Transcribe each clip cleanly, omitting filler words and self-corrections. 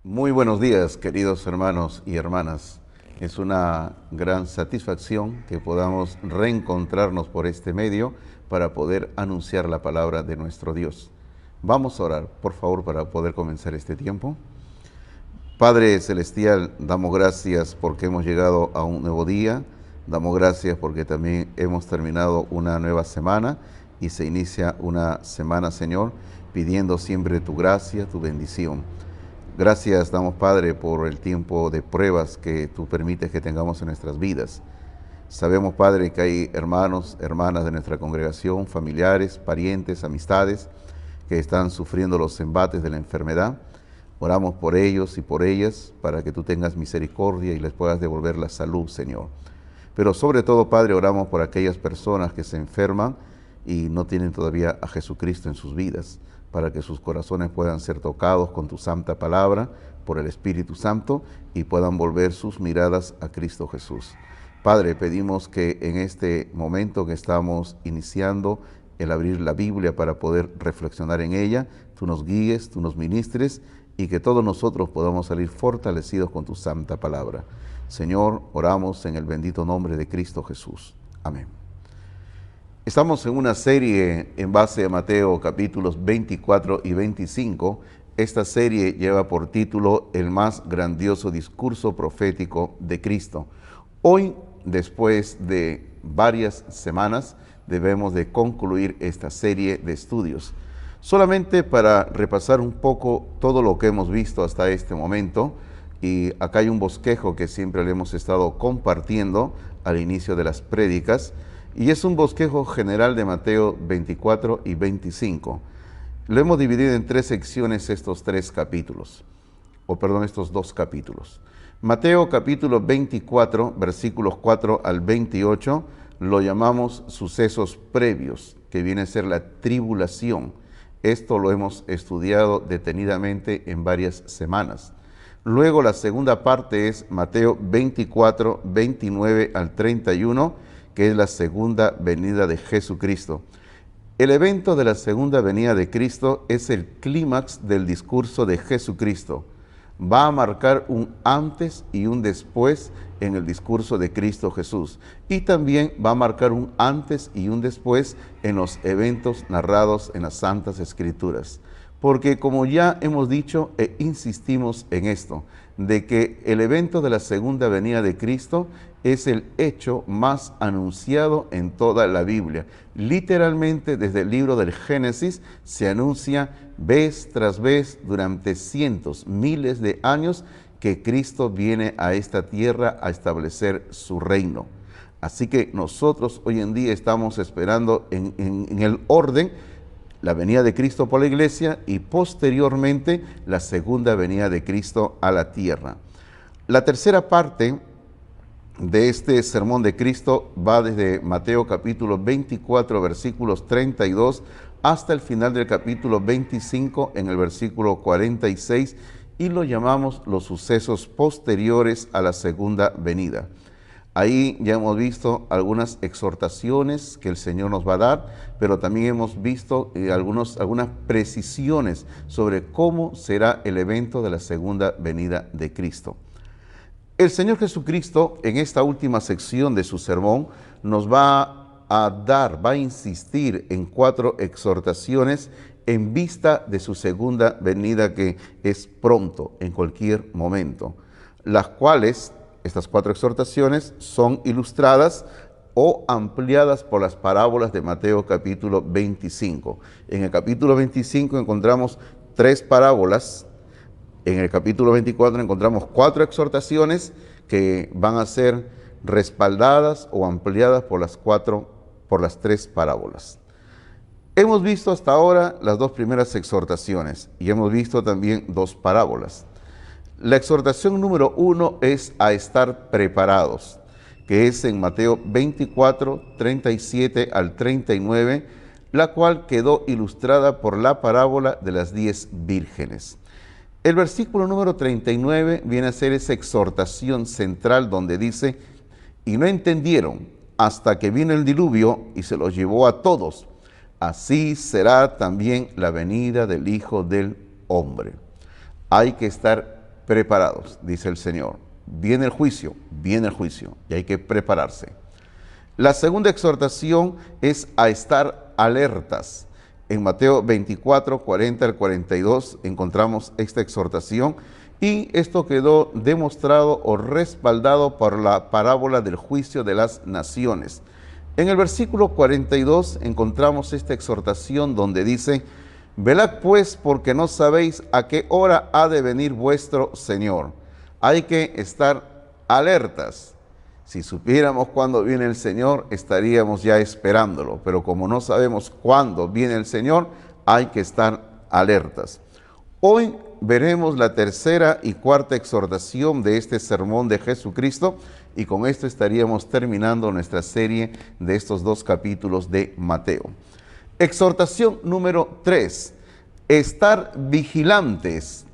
Muy buenos días, queridos hermanos y hermanas. Es una gran satisfacción que podamos reencontrarnos por este medio para poder anunciar la palabra de nuestro Dios. Vamos a orar, por favor, para poder comenzar este tiempo. Padre Celestial, damos gracias porque hemos llegado a un nuevo día. Damos gracias porque también hemos terminado una nueva semana y se inicia una semana, Señor, pidiendo siempre tu gracia, tu bendición. Gracias damos, Padre, por el tiempo de pruebas que tú permites que tengamos en nuestras vidas. Sabemos, Padre, que hay hermanos, hermanas de nuestra congregación, familiares, parientes, amistades, que están sufriendo los embates de la enfermedad. Oramos por ellos y por ellas para que tú tengas misericordia y les puedas devolver la salud, Señor. Pero sobre todo, Padre, oramos por aquellas personas que se enferman y no tienen todavía a Jesucristo en sus vidas, para que sus corazones puedan ser tocados con tu santa palabra, por el Espíritu Santo, y puedan volver sus miradas a Cristo Jesús. Padre, pedimos que en este momento que estamos iniciando el abrir la Biblia para poder reflexionar en ella, tú nos guíes, tú nos ministres, y que todos nosotros podamos salir fortalecidos con tu santa palabra. Señor, oramos en el bendito nombre de Cristo Jesús. Amén. Estamos en una serie en base a Mateo capítulos 24 y 25. Esta serie lleva por título El más grandioso discurso profético de Cristo. Hoy, después de varias semanas, debemos de concluir esta serie de estudios. Solamente para repasar un poco todo lo que hemos visto hasta este momento, y acá hay un bosquejo que siempre le hemos estado compartiendo al inicio de las prédicas, y es un bosquejo general de Mateo 24 y 25. Lo hemos dividido en tres secciones estos estos dos capítulos. Mateo capítulo 24, versículos 4 al 28, lo llamamos sucesos previos, que viene a ser la tribulación. Esto lo hemos estudiado detenidamente en varias semanas. Luego la segunda parte es Mateo 24, 29 al 31, que es la segunda venida de Jesucristo. El evento de la segunda venida de Cristo es el clímax del discurso de Jesucristo. Va a marcar un antes y un después en el discurso de Cristo Jesús. Y también va a marcar un antes y un después en los eventos narrados en las Santas Escrituras. Porque como ya hemos dicho e insistimos en esto, de que el evento de la segunda venida de Cristo es el hecho más anunciado en toda la Biblia. Literalmente desde el libro del Génesis se anuncia vez tras vez durante cientos, miles de años que Cristo viene a esta tierra a establecer su reino. Así que nosotros hoy en día estamos esperando en el orden la venida de Cristo por la iglesia y posteriormente la segunda venida de Cristo a la tierra. La tercera parte de este sermón de Cristo va desde Mateo capítulo 24, versículos 32, hasta el final del capítulo 25, en el versículo 46, y lo llamamos los sucesos posteriores a la segunda venida. Ahí ya hemos visto algunas exhortaciones que el Señor nos va a dar, pero también hemos visto algunas precisiones sobre cómo será el evento de la segunda venida de Cristo. El Señor Jesucristo, en esta última sección de su sermón, nos va a insistir en 4 exhortaciones en vista de su segunda venida, que es pronto, en cualquier momento, las cuales, estas 4 exhortaciones, son ilustradas o ampliadas por las parábolas de Mateo capítulo 25. En el capítulo 25 encontramos 3 parábolas. En el capítulo 24 encontramos 4 exhortaciones que van a ser respaldadas o ampliadas por las 3 parábolas. Hemos visto hasta ahora las 2 primeras exhortaciones y hemos visto también 2 parábolas. La exhortación número 1 es a estar preparados, que es en Mateo 24, 37 al 39, la cual quedó ilustrada por la parábola de las 10 vírgenes. El versículo número 39 viene a ser esa exhortación central donde dice: y no entendieron hasta que vino el diluvio y se los llevó a todos. Así será también la venida del Hijo del Hombre. Hay que estar preparados, dice el Señor. Viene el juicio, y hay que prepararse. La segunda exhortación es a estar alertas. En Mateo 24, 40 al 42 encontramos esta exhortación, y esto quedó demostrado o respaldado por la parábola del juicio de las naciones. En el versículo 42 encontramos esta exhortación donde dice: velad pues, porque no sabéis a qué hora ha de venir vuestro Señor. Hay que estar alertas. Si supiéramos cuándo viene el Señor, estaríamos ya esperándolo, pero como no sabemos cuándo viene el Señor, hay que estar alertas. Hoy veremos la tercera y cuarta exhortación de este sermón de Jesucristo, y con esto estaríamos terminando nuestra serie de estos 2 capítulos de Mateo. Exhortación número 3, estar vigilantes.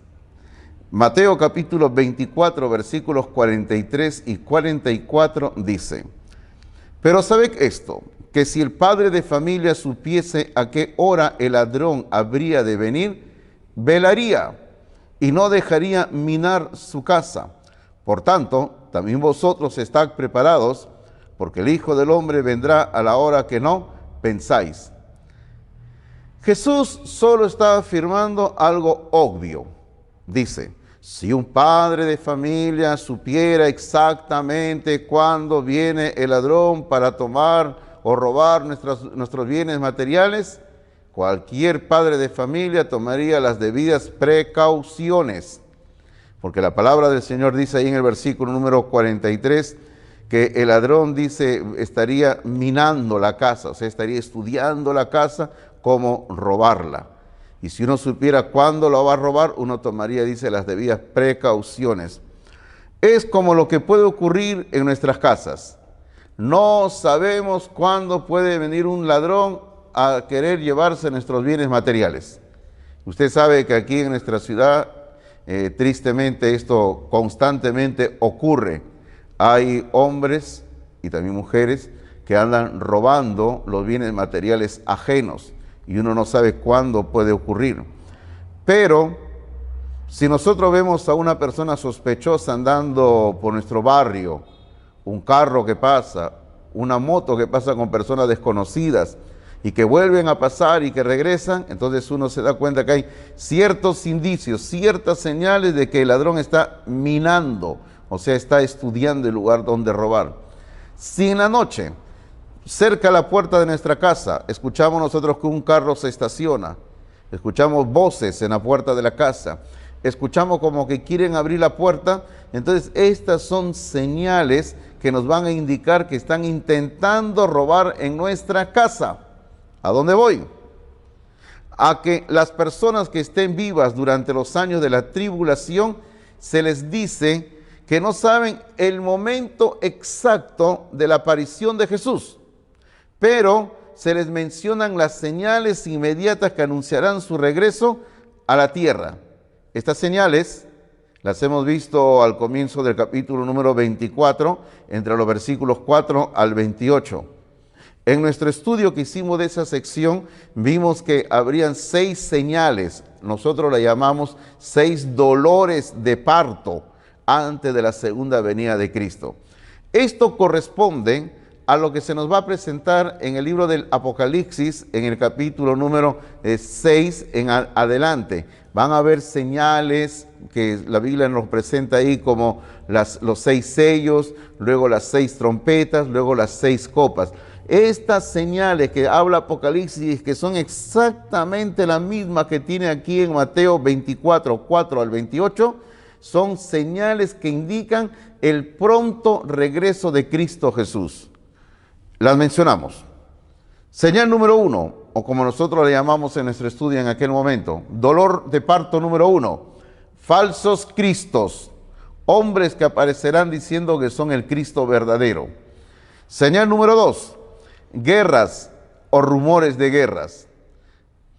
Mateo capítulo 24, versículos 43 y 44 dice: pero sabed esto, que si el padre de familia supiese a qué hora el ladrón habría de venir, velaría y no dejaría minar su casa. Por tanto, también vosotros estad preparados, porque el Hijo del Hombre vendrá a la hora que no pensáis. Jesús solo está afirmando algo obvio. Dice: si un padre de familia supiera exactamente cuándo viene el ladrón para tomar o robar nuestros bienes materiales, cualquier padre de familia tomaría las debidas precauciones. Porque la palabra del Señor dice ahí en el versículo número 43 que el ladrón, dice, estaría minando la casa, o sea, estaría estudiando la casa cómo robarla. Y si uno supiera cuándo lo va a robar, uno tomaría, dice, las debidas precauciones. Es como lo que puede ocurrir en nuestras casas. No sabemos cuándo puede venir un ladrón a querer llevarse nuestros bienes materiales. Usted sabe que aquí en nuestra ciudad, tristemente, esto constantemente ocurre. Hay hombres y también mujeres que andan robando los bienes materiales ajenos, y uno no sabe cuándo puede ocurrir. Pero si nosotros vemos a una persona sospechosa andando por nuestro barrio, un carro que pasa, una moto que pasa con personas desconocidas y que vuelven a pasar y que regresan, entonces uno se da cuenta que hay ciertos indicios, ciertas señales de que el ladrón está minando, o sea, está estudiando el lugar donde robar. Si en la noche, cerca a la puerta de nuestra casa, escuchamos nosotros que un carro se estaciona, escuchamos voces en la puerta de la casa, escuchamos como que quieren abrir la puerta, entonces estas son señales que nos van a indicar que están intentando robar en nuestra casa. ¿A dónde voy? A que las personas que estén vivas durante los años de la tribulación, se les dice que no saben el momento exacto de la aparición de Jesús, pero se les mencionan las señales inmediatas que anunciarán su regreso a la tierra. Estas señales las hemos visto al comienzo del capítulo número 24, entre los versículos 4 al 28. En nuestro estudio que hicimos de esa sección, vimos que habrían 6 señales, nosotros la llamamos 6 dolores de parto antes de la segunda venida de Cristo. Esto corresponde a lo que se nos va a presentar en el libro del Apocalipsis, en el capítulo número 6 en adelante. Van a haber señales que la Biblia nos presenta ahí, como los 6 sellos, luego las 6 trompetas, luego las 6 copas. Estas señales que habla Apocalipsis, que son exactamente las mismas que tiene aquí en Mateo 24, 4 al 28, son señales que indican el pronto regreso de Cristo Jesús. Las mencionamos. Señal número 1, o como nosotros le llamamos en nuestro estudio en aquel momento, dolor de parto número 1, falsos cristos, hombres que aparecerán diciendo que son el Cristo verdadero. Señal número 2, guerras o rumores de guerras.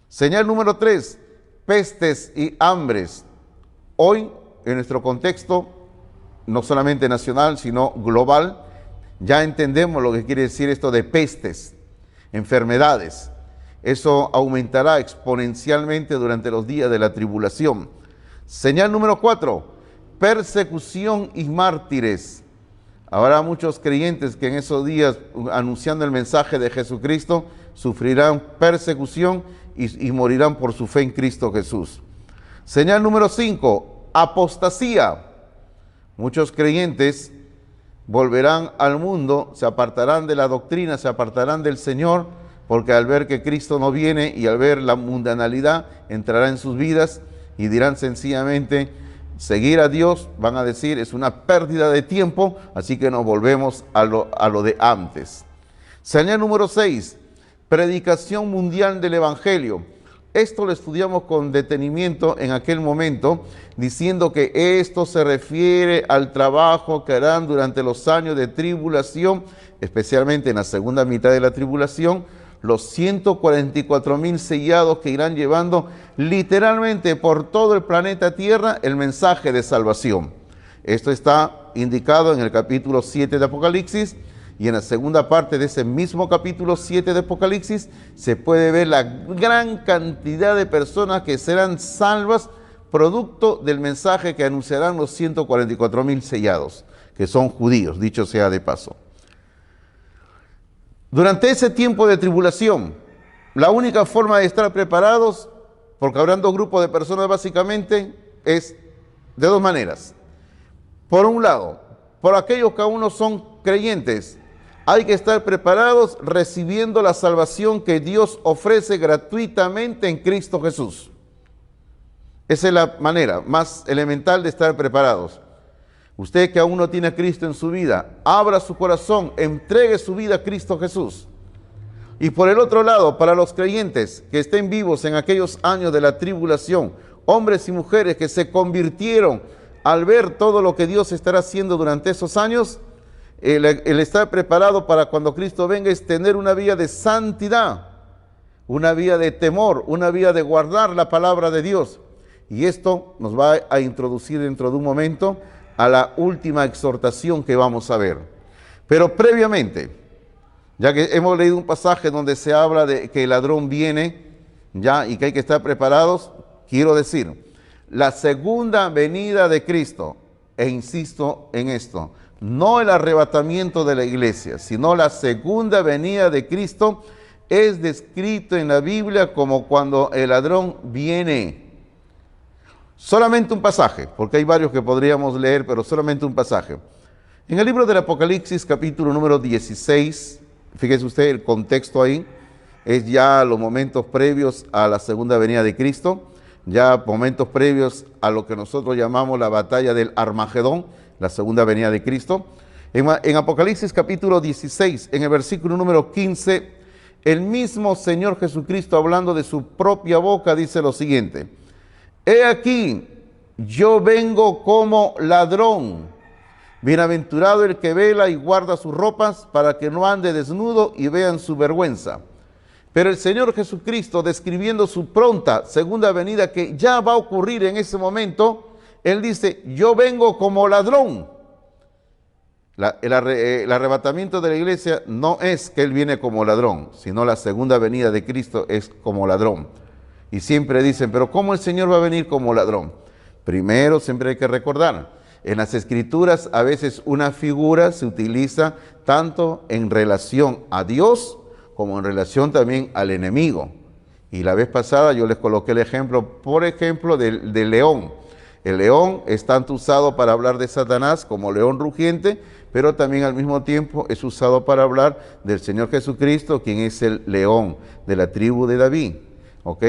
Señal número 3, pestes y hambres. Hoy, en nuestro contexto, no solamente nacional, sino global, ya entendemos lo que quiere decir esto de pestes, enfermedades. Eso aumentará exponencialmente durante los días de la tribulación. Señal número 4, persecución y mártires. Habrá muchos creyentes que en esos días, anunciando el mensaje de Jesucristo, sufrirán persecución y morirán por su fe en Cristo Jesús. Señal número 5, apostasía. Muchos creyentes volverán al mundo, se apartarán de la doctrina, se apartarán del Señor, porque al ver que Cristo no viene y al ver la mundanalidad, entrará en sus vidas y dirán sencillamente, seguir a Dios, van a decir, es una pérdida de tiempo, así que nos volvemos a lo de antes. Señal número 6, predicación mundial del Evangelio. Esto lo estudiamos con detenimiento en aquel momento, diciendo que esto se refiere al trabajo que harán durante los años de tribulación, especialmente en la segunda mitad de la tribulación, los 144,000 sellados que irán llevando literalmente por todo el planeta Tierra el mensaje de salvación. Esto está indicado en el capítulo 7 de Apocalipsis, y en la segunda parte de ese mismo capítulo 7 de Apocalipsis se puede ver la gran cantidad de personas que serán salvas producto del mensaje que anunciarán los 144,000 sellados, que son judíos, dicho sea de paso. Durante ese tiempo de tribulación, la única forma de estar preparados, porque habrán dos grupos de personas básicamente, es de dos maneras. Por un lado, por aquellos que aún no son creyentes, hay que estar preparados recibiendo la salvación que Dios ofrece gratuitamente en Cristo Jesús. Esa es la manera más elemental de estar preparados. Usted que aún no tiene a Cristo en su vida, abra su corazón, entregue su vida a Cristo Jesús. Y por el otro lado, para los creyentes que estén vivos en aquellos años de la tribulación, hombres y mujeres que se convirtieron al ver todo lo que Dios estará haciendo durante esos años, el estar preparado para cuando Cristo venga es tener una vida de santidad, una vida de temor, una vida de guardar la palabra de Dios. Y esto nos va a introducir dentro de un momento a la última exhortación que vamos a ver. Pero previamente, ya que hemos leído un pasaje donde se habla de que el ladrón viene ya y que hay que estar preparados, quiero decir, la segunda venida de Cristo, e insisto en esto, no el arrebatamiento de la iglesia, sino la segunda venida de Cristo es descrito en la Biblia como cuando el ladrón viene. Solamente un pasaje, porque hay varios que podríamos leer, pero solamente un pasaje. En el libro del Apocalipsis, capítulo número 16, fíjese usted el contexto ahí, es ya los momentos previos a la segunda venida de Cristo, ya momentos previos a lo que nosotros llamamos la batalla del Armagedón, la segunda venida de Cristo. En Apocalipsis capítulo 16, en el versículo número 15, el mismo Señor Jesucristo, hablando de su propia boca, dice lo siguiente: he aquí, yo vengo como ladrón. Bienaventurado el que vela y guarda sus ropas para que no ande desnudo y vean su vergüenza. Pero el Señor Jesucristo, describiendo su pronta segunda venida que ya va a ocurrir en ese momento, Él dice, yo vengo como ladrón. El arrebatamiento de la iglesia no es que Él viene como ladrón, sino la segunda venida de Cristo es como ladrón. Y siempre dicen, pero ¿cómo el Señor va a venir como ladrón? Primero, siempre hay que recordar, en las Escrituras a veces una figura se utiliza tanto en relación a Dios como en relación también al enemigo. Y la vez pasada yo les coloqué el ejemplo, por ejemplo, del león. El león es tanto usado para hablar de Satanás como león rugiente, pero también al mismo tiempo es usado para hablar del Señor Jesucristo, quien es el león de la tribu de David. ¿Ok?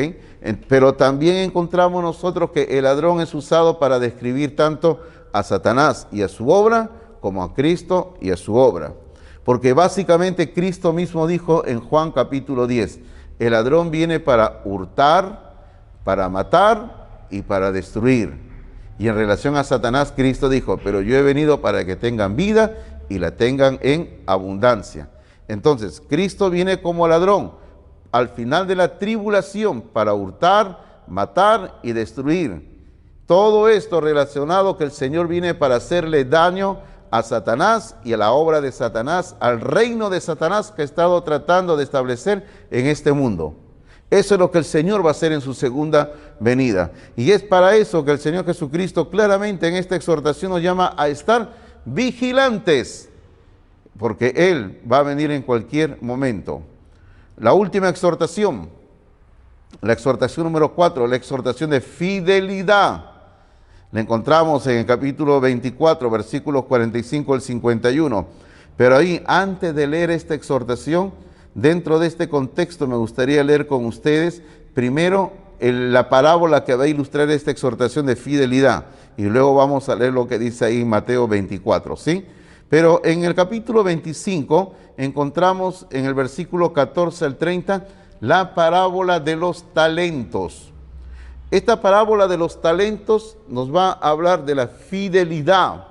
Pero también encontramos nosotros que el ladrón es usado para describir tanto a Satanás y a su obra, como a Cristo y a su obra. Porque básicamente Cristo mismo dijo en Juan capítulo 10, el ladrón viene para hurtar, para matar y para destruir. Y en relación a Satanás, Cristo dijo, pero yo he venido para que tengan vida y la tengan en abundancia. Entonces, Cristo viene como ladrón al final de la tribulación para hurtar, matar y destruir. Todo esto relacionado que el Señor viene para hacerle daño a Satanás y a la obra de Satanás, al reino de Satanás que ha estado tratando de establecer en este mundo. Eso es lo que el Señor va a hacer en su segunda venida. Y es para eso que el Señor Jesucristo claramente en esta exhortación nos llama a estar vigilantes, porque Él va a venir en cualquier momento. La última exhortación, la exhortación número 4, la exhortación de fidelidad. La encontramos en el capítulo 24, versículos 45 al 51. Pero ahí, antes de leer esta exhortación, dentro de este contexto me gustaría leer con ustedes primero la parábola que va a ilustrar esta exhortación de fidelidad. Y luego vamos a leer lo que dice ahí en Mateo 24, ¿sí? Pero en el capítulo 25 encontramos en el versículo 14 al 30 la parábola de los talentos. Esta parábola de los talentos nos va a hablar de la fidelidad,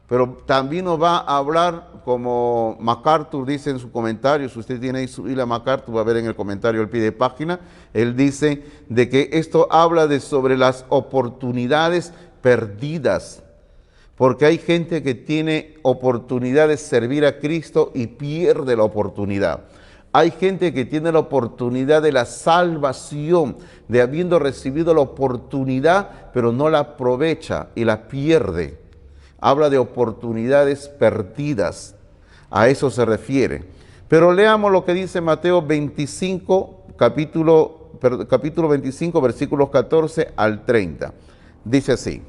pero también nos va a hablar, como MacArthur dice en su comentario, si usted tiene ahí su Biblia MacArthur, va a ver en el comentario al pie de página, él dice de que esto habla sobre las oportunidades perdidas, porque hay gente que tiene oportunidad de servir a Cristo y pierde la oportunidad. Hay gente que tiene la oportunidad de la salvación, de habiendo recibido la oportunidad, pero no la aprovecha y la pierde. Habla de oportunidades perdidas. A eso se refiere. Pero leamos lo que dice Mateo 25, capítulo 25, versículos 14 al 30. Dice así: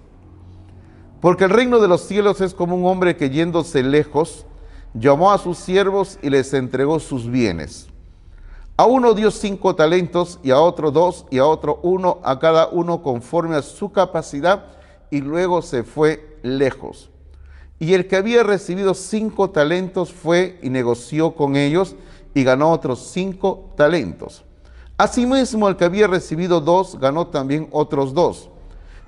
porque el reino de los cielos es como un hombre que yéndose lejos, llamó a sus siervos y les entregó sus bienes. A uno dio 5 talentos, y a otro 2, y a otro 1, a cada uno conforme a su capacidad, y luego se fue lejos. Y el que había recibido 5 talentos fue y negoció con ellos, y ganó otros 5 talentos. Asimismo, el que había recibido 2 ganó también otros 2.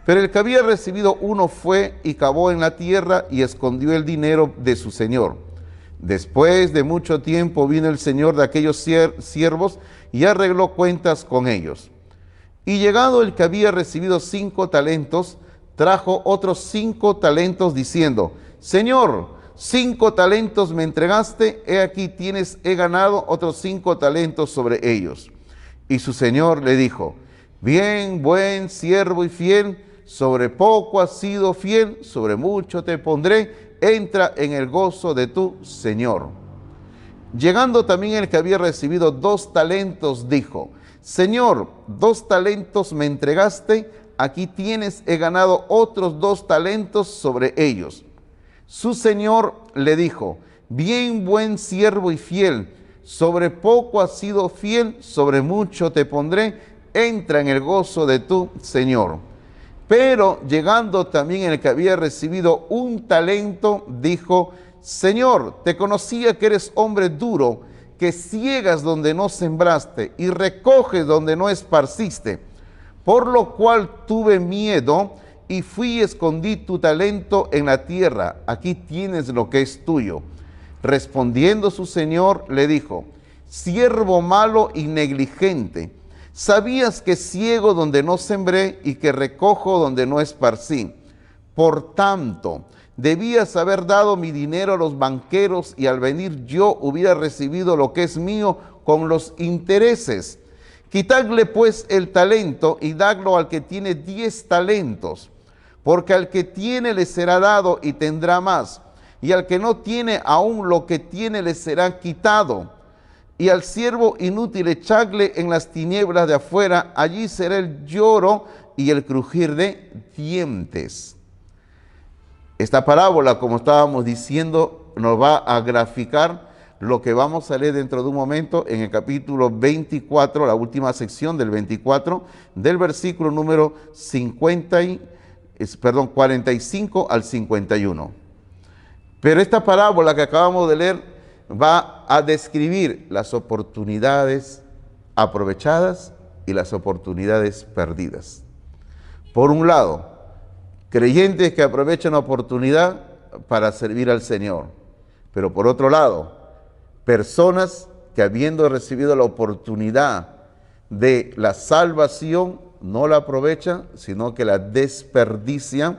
Pero el que había recibido 1 fue y cavó en la tierra y escondió el dinero de su señor. Después de mucho tiempo vino el señor de aquellos siervos y arregló cuentas con ellos. Y llegado el que había recibido 5 talentos, trajo otros 5 talentos diciendo: Señor, 5 talentos me entregaste, he aquí he ganado otros 5 talentos sobre ellos. Y su señor le dijo: bien, buen siervo y fiel, sobre poco has sido fiel, sobre mucho te pondré, entra en el gozo de tu señor. Llegando también el que había recibido 2 talentos, dijo: Señor, 2 talentos me entregaste, aquí he ganado otros 2 talentos sobre ellos. Su señor le dijo: bien, buen siervo y fiel, sobre poco has sido fiel, sobre mucho te pondré, entra en el gozo de tu señor. Pero llegando también el que había recibido 1 talento, dijo: Señor, te conocía que eres hombre duro, que ciegas donde no sembraste y recoges donde no esparciste. Por lo cual tuve miedo y fui y escondí tu talento en la tierra. Aquí tienes lo que es tuyo. Respondiendo su señor, le dijo: siervo malo y negligente, ¿sabías que ciego donde no sembré y que recojo donde no esparcí? Por tanto, debías haber dado mi dinero a los banqueros y al venir yo hubiera recibido lo que es mío con los intereses. Quitadle pues el talento y dadlo al que tiene 10 talentos, porque al que tiene le será dado y tendrá más, y al que no tiene aún lo que tiene le será quitado. Y al siervo inútil echadle en las tinieblas de afuera, allí será el lloro y el crujir de dientes. Esta parábola, como estábamos diciendo, nos va a graficar lo que vamos a leer dentro de un momento en el capítulo 24, la última sección del 24, del versículo número 45 al 51. Pero esta parábola que acabamos de leer va a describir las oportunidades aprovechadas y las oportunidades perdidas. Por un lado, creyentes que aprovechan la oportunidad para servir al Señor. Pero por otro lado, personas que habiendo recibido la oportunidad de la salvación, no la aprovechan, sino que la desperdician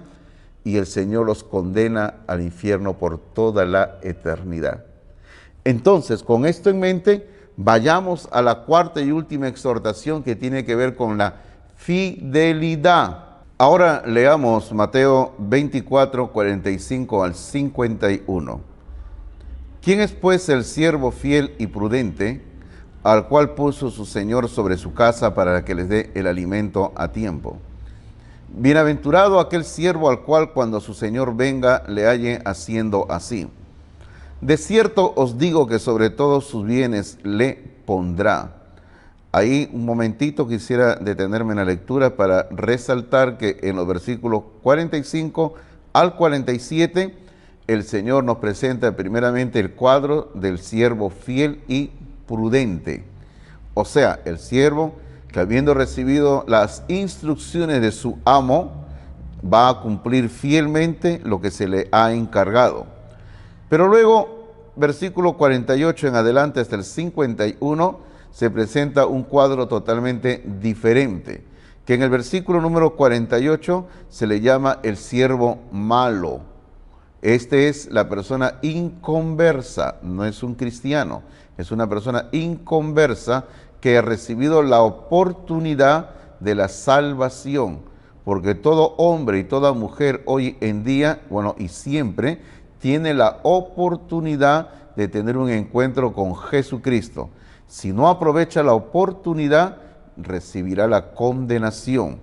y el Señor los condena al infierno por toda la eternidad. Entonces, con esto en mente, Vayamos a la cuarta y última exhortación que tiene que ver con la fidelidad. Ahora leamos Mateo 24, 45 al 51. ¿Quién es pues el siervo fiel y prudente, al cual puso su señor sobre su casa para que les dé el alimento a tiempo? Bienaventurado aquel siervo al cual cuando su señor venga le halle haciendo así. De cierto os digo que sobre todos sus bienes le pondrá. Ahí un momentito quisiera detenerme en la lectura para resaltar que en los versículos 45 al 47 el Señor nos presenta primeramente el cuadro del siervo fiel y prudente. O sea, el siervo que habiendo recibido las instrucciones de su amo va a cumplir fielmente lo que se le ha encargado. Pero luego, versículo 48 en adelante hasta el 51, se presenta un cuadro totalmente diferente, que en el versículo número 48 se le llama el siervo malo. Este es la persona inconversa, no es un cristiano, es una persona inconversa que ha recibido la oportunidad de la salvación, porque todo hombre y toda mujer hoy en día, bueno, y siempre, tiene la oportunidad de tener un encuentro con Jesucristo. Si no aprovecha la oportunidad, recibirá la condenación.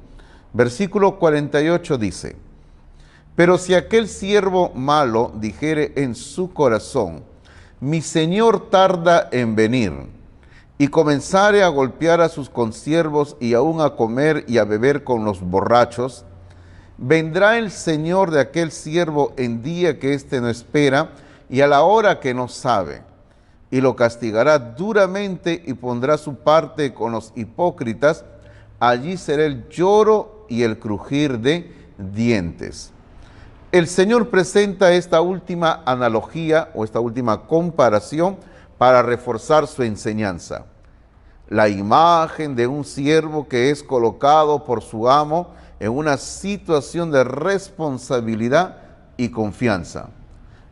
Versículo 48 dice: pero si aquel siervo malo dijere en su corazón, mi señor tarda en venir, y comenzare a golpear a sus consiervos y aún a comer y a beber con los borrachos, vendrá el señor de aquel siervo en día que éste no espera y a la hora que no sabe, y lo castigará duramente y pondrá su parte con los hipócritas. Allí será el lloro y el crujir de dientes. El Señor presenta esta última analogía o esta última comparación para reforzar su enseñanza. La imagen de un siervo que es colocado por su amo en una situación de responsabilidad y confianza.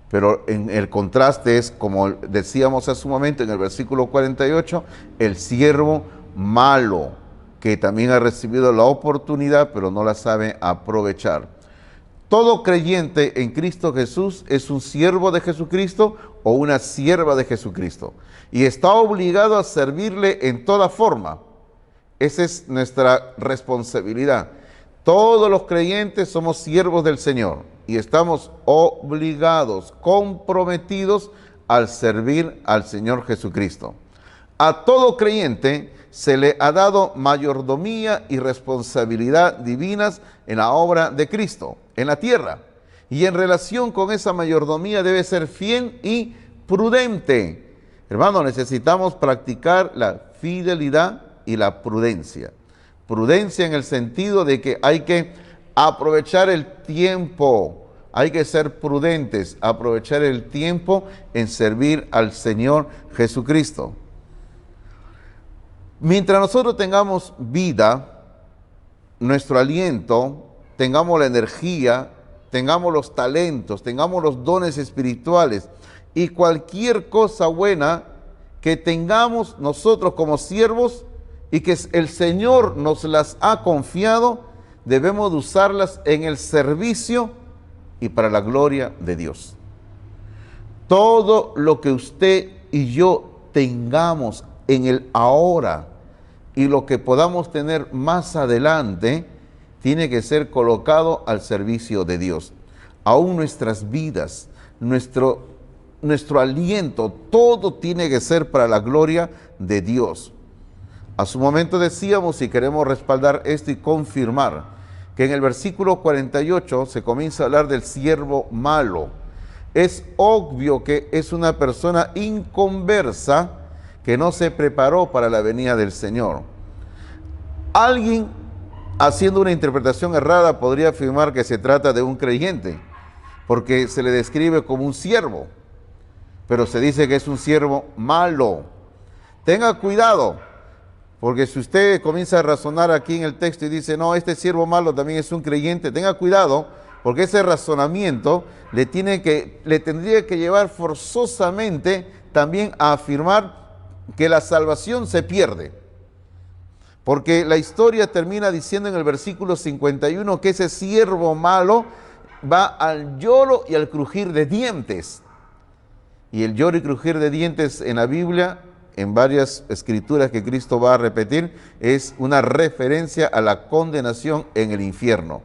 Pero en el contraste es, como decíamos hace un momento en el versículo 48, el siervo malo, que también ha recibido la oportunidad, pero no la sabe aprovechar. Todo creyente en Cristo Jesús es un siervo de Jesucristo o una sierva de Jesucristo, y está obligado a servirle en toda forma. Esa es nuestra responsabilidad. Todos los creyentes somos siervos del Señor y estamos obligados, comprometidos al servir al Señor Jesucristo. A todo creyente se le ha dado mayordomía y responsabilidad divinas en la obra de Cristo, en la tierra. Y en relación con esa mayordomía debe ser fiel y prudente. Hermano, necesitamos practicar la fidelidad y la prudencia. Prudencia en el sentido de que hay que aprovechar el tiempo, hay que ser prudentes, aprovechar el tiempo en servir al Señor Jesucristo. Mientras nosotros tengamos vida, nuestro aliento, tengamos la energía, tengamos los talentos, tengamos los dones espirituales y cualquier cosa buena que tengamos nosotros como siervos y que el Señor nos las ha confiado, debemos de usarlas en el servicio y para la gloria de Dios. Todo lo que usted y yo tengamos en el ahora y lo que podamos tener más adelante, tiene que ser colocado al servicio de Dios. Aún nuestras vidas, nuestro aliento, todo tiene que ser para la gloria de Dios. A su momento decíamos, y queremos respaldar esto y confirmar, que en el versículo 48 se comienza a hablar del siervo malo. Es obvio que es una persona inconversa que no se preparó para la venida del Señor. Alguien, haciendo una interpretación errada, podría afirmar que se trata de un creyente, porque se le describe como un siervo, pero se dice que es un siervo malo. Tenga cuidado, porque si usted comienza a razonar aquí en el texto y dice, no, este siervo malo también es un creyente, tenga cuidado, porque ese razonamiento le tendría que llevar forzosamente también a afirmar que la salvación se pierde. Porque la historia termina diciendo en el versículo 51 que ese siervo malo va al lloro y al crujir de dientes. Y el lloro y crujir de dientes en la Biblia, en varias escrituras que Cristo va a repetir, es una referencia a la condenación en el infierno.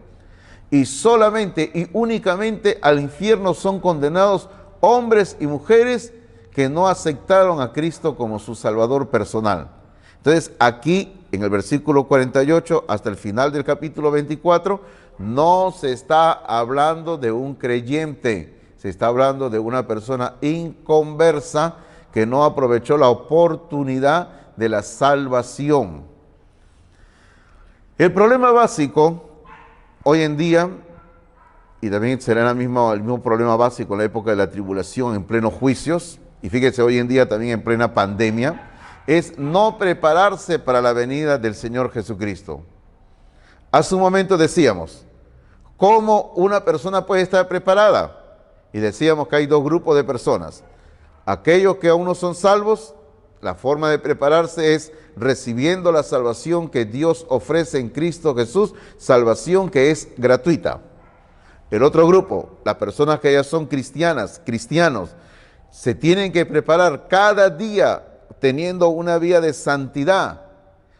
Y solamente y únicamente al infierno son condenados hombres y mujeres que no aceptaron a Cristo como su Salvador personal. Entonces, aquí en el versículo 48 hasta el final del capítulo 24, no se está hablando de un creyente, se está hablando de una persona inconversa que no aprovechó la oportunidad de la salvación. El problema básico hoy en día, y también será el mismo problema básico en la época de la tribulación, en plenos juicios, y fíjese hoy en día también en plena pandemia, es no prepararse para la venida del Señor Jesucristo. Hace un momento decíamos, ¿cómo una persona puede estar preparada? Y decíamos que hay dos grupos de personas. Aquellos que aún no son salvos, la forma de prepararse es recibiendo la salvación que Dios ofrece en Cristo Jesús, salvación que es gratuita. El otro grupo, las personas que ya son cristianas, cristianos, se tienen que preparar cada día teniendo una vida de santidad,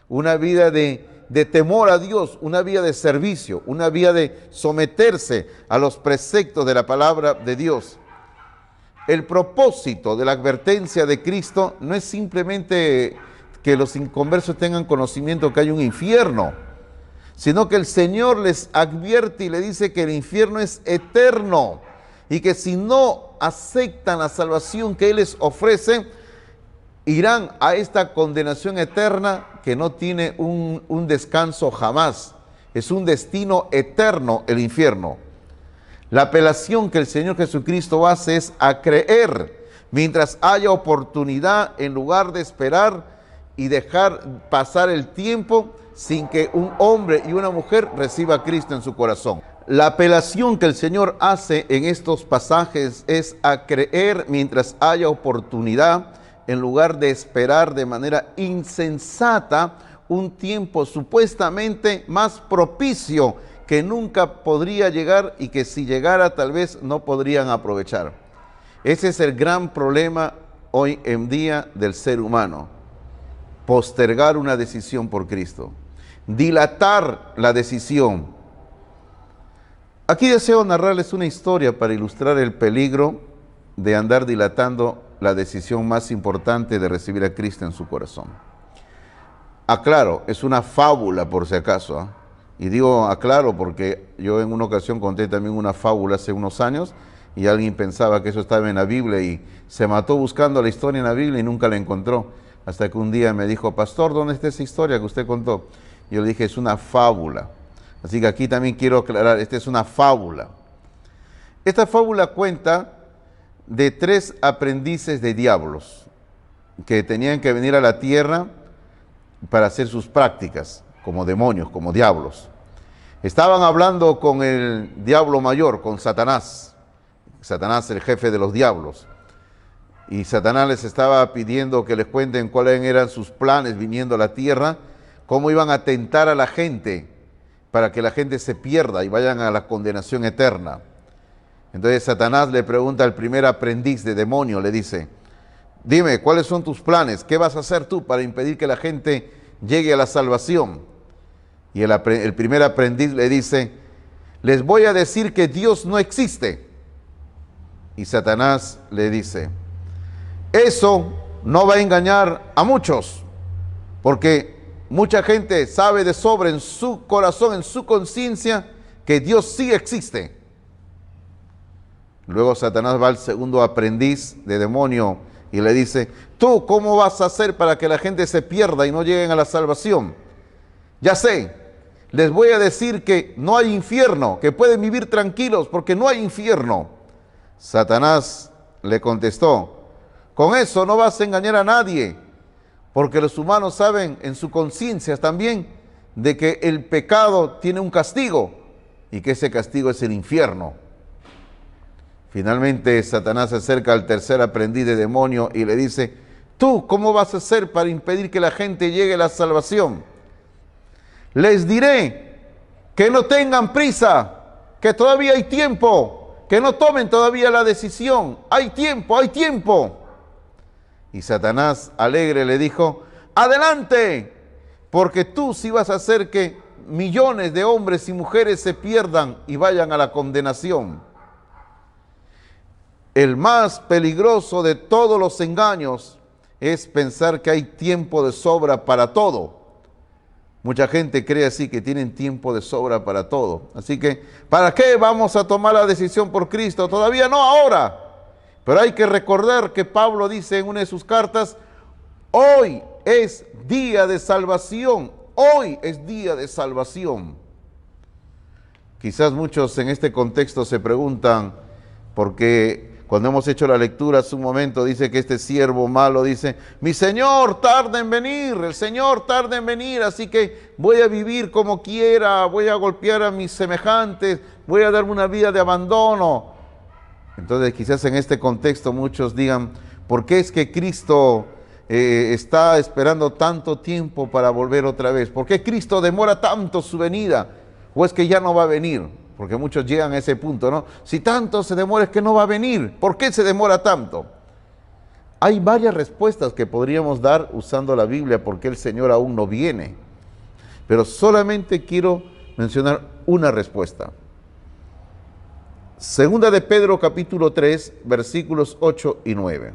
una vida de temor a Dios, una vida de servicio, una vida de someterse a los preceptos de la palabra de Dios. El propósito de la advertencia de Cristo no es simplemente que los inconversos tengan conocimiento que hay un infierno, sino que el Señor les advierte y le dice que el infierno es eterno y que si no aceptan la salvación que Él les ofrece, irán a esta condenación eterna que no tiene un descanso jamás. Es un destino eterno el infierno. La apelación que el Señor Jesucristo hace es a creer mientras haya oportunidad en lugar de esperar y dejar pasar el tiempo sin que un hombre y una mujer reciba a Cristo en su corazón. La apelación que el Señor hace en estos pasajes es a creer mientras haya oportunidad en lugar de esperar de manera insensata un tiempo supuestamente más propicio que nunca podría llegar y que si llegara tal vez no podrían aprovechar. Ese es el gran problema hoy en día del ser humano. Postergar una decisión por Cristo. Dilatar la decisión. Aquí deseo narrarles una historia para ilustrar el peligro de andar dilatando la decisión más importante de recibir a Cristo en su corazón. Aclaro, es una fábula por si acaso, ¿eh? Y digo aclaro porque yo en una ocasión conté también una fábula hace unos años y alguien pensaba que eso estaba en la Biblia y se mató buscando la historia en la Biblia y nunca la encontró. Hasta que un día me dijo, pastor, ¿dónde está esa historia que usted contó? Y yo le dije, es una fábula. Así que aquí también quiero aclarar, esta es una fábula. Esta fábula cuenta de 3 aprendices de diablos que tenían que venir a la tierra para hacer sus prácticas como demonios, como diablos. Estaban hablando con el diablo mayor, con Satanás. Satanás, el jefe de los diablos. Y Satanás les estaba pidiendo que les cuenten cuáles eran sus planes viniendo a la tierra, cómo iban a tentar a la gente para que la gente se pierda y vayan a la condenación eterna. Entonces Satanás le pregunta al primer aprendiz de demonio, le dice, dime, ¿cuáles son tus planes? ¿Qué vas a hacer tú para impedir que la gente llegue a la salvación? Y el primer aprendiz le dice, les voy a decir que Dios no existe. Y Satanás le dice, eso no va a engañar a muchos, porque mucha gente sabe de sobra en su corazón, en su conciencia, que Dios sí existe. Luego Satanás va al segundo aprendiz de demonio y le dice, ¿tú cómo vas a hacer para que la gente se pierda y no lleguen a la salvación? Ya sé, les voy a decir que no hay infierno, que pueden vivir tranquilos porque no hay infierno. Satanás le contestó, con eso no vas a engañar a nadie, porque los humanos saben en su conciencia también de que el pecado tiene un castigo y que ese castigo es el infierno. Finalmente Satanás se acerca al tercer aprendiz de demonio y le dice, ¿Tú cómo vas a hacer para impedir que la gente llegue a la salvación? Les diré que no tengan prisa, que todavía hay tiempo, que no tomen todavía la decisión. Hay tiempo, hay tiempo. Y Satanás, alegre, le dijo, adelante, porque tú sí vas a hacer que millones de hombres y mujeres se pierdan y vayan a la condenación. El más peligroso de todos los engaños es pensar que hay tiempo de sobra para todo. Mucha gente cree así, que tienen tiempo de sobra para todo. Así que, ¿para qué vamos a tomar la decisión por Cristo? Todavía no, ahora. Pero hay que recordar que Pablo dice en una de sus cartas, hoy es día de salvación, hoy es día de salvación. Quizás muchos en este contexto se preguntan, porque cuando hemos hecho la lectura hace un momento, dice que este siervo malo dice, mi Señor tarda en venir, el Señor tarda en venir, así que voy a vivir como quiera, voy a golpear a mis semejantes, voy a darme una vida de abandono. Entonces quizás en este contexto muchos digan, ¿por qué es que Cristo está esperando tanto tiempo para volver otra vez? ¿Por qué Cristo demora tanto su venida? ¿O es que ya no va a venir? Porque muchos llegan a ese punto, ¿no? Si tanto se demora es que no va a venir. ¿Por qué se demora tanto? Hay varias respuestas que podríamos dar usando la Biblia por qué el Señor aún no viene. Pero solamente quiero mencionar una respuesta. Segunda de Pedro capítulo 3, versículos 8 y 9.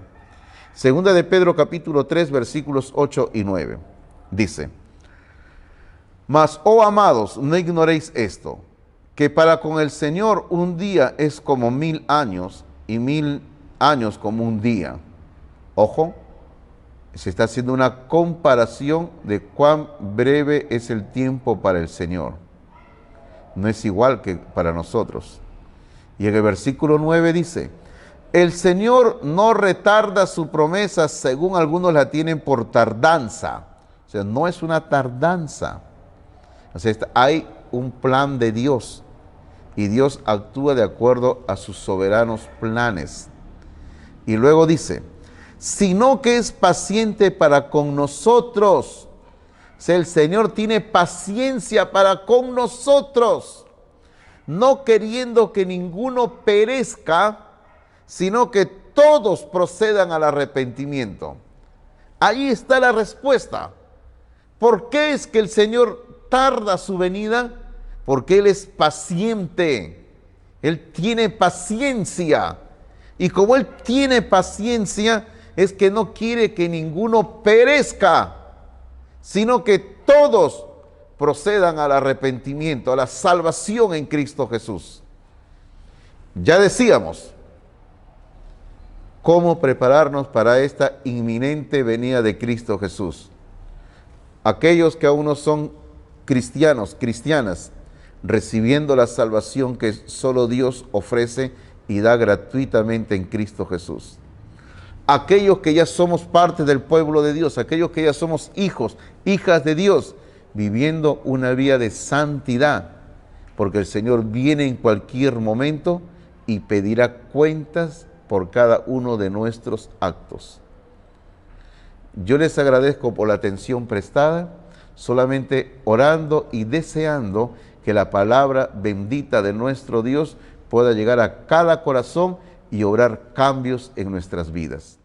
Segunda de Pedro capítulo 3, versículos 8 y 9. Dice, mas, oh amados, no ignoréis esto, que para con el Señor un día es como 1000 años y 1000 años como un día. Ojo, se está haciendo una comparación de cuán breve es el tiempo para el Señor. No es igual que para nosotros. Y en el versículo 9 dice, el Señor no retarda su promesa, según algunos la tienen por tardanza. O sea, no es una tardanza. O sea, hay un plan de Dios y Dios actúa de acuerdo a sus soberanos planes. Y luego dice, sino que es paciente para con nosotros. O sea, el Señor tiene paciencia para con nosotros, no queriendo que ninguno perezca, sino que todos procedan al arrepentimiento. Ahí está la respuesta. ¿Por qué es que el Señor tarda su venida? Porque Él es paciente. Él tiene paciencia. Y como Él tiene paciencia, es que no quiere que ninguno perezca, sino que todos procedan al arrepentimiento, a la salvación en Cristo Jesús. Ya decíamos, ¿cómo prepararnos para esta inminente venida de Cristo Jesús? Aquellos que aún no son cristianos, cristianas, recibiendo la salvación que solo Dios ofrece y da gratuitamente en Cristo Jesús. Aquellos que ya somos parte del pueblo de Dios, aquellos que ya somos hijos, hijas de Dios, viviendo una vida de santidad, porque el Señor viene en cualquier momento y pedirá cuentas por cada uno de nuestros actos. Yo les agradezco por la atención prestada, solamente orando y deseando que la palabra bendita de nuestro Dios pueda llegar a cada corazón y obrar cambios en nuestras vidas.